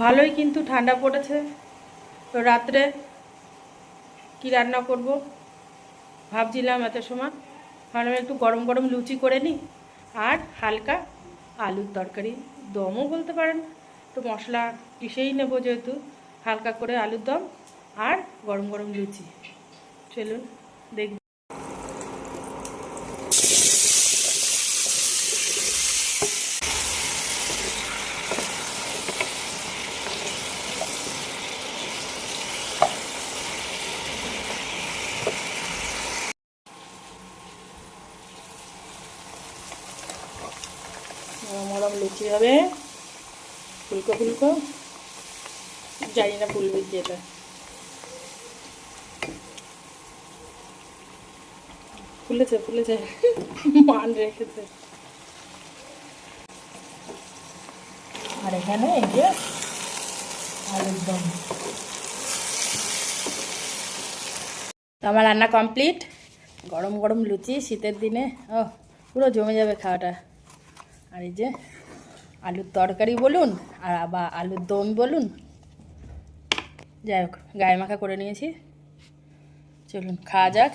ভালোই কিন্তু ঠান্ডা পড়েছে। তো রাত্রে কি রান্না করব ভাবছিলাম এত সময়, ভাবলাম একটু গরম গরম লুচি করে নিই আর হালকা আলুর তরকারি, দমও বলতে পারেন, তো মশলা পিষেই নেবো যেহেতু, হালকা করে আলুর দম আর গরম গরম লুচি। চলুন দেখি। গরম গরম লুচি হবে, ফুলকো ফুলকো, জানি না ফুলবে কি এটা। ফুলেছে ফুলেছে, মান রেখেছে। আর এখানে এই যে আলুর দম। তো আমার রান্না কমপ্লিট। গরম গরম লুচি শীতের দিনে ও পুরো জমে যাবে খাওয়াটা। আর এই যে আলুর তরকারি বলুন আর আবার আলুর দম বলুন, যাই হোক গায়ে মাখা করে নিয়েছি। চলুন খাওয়া যাক।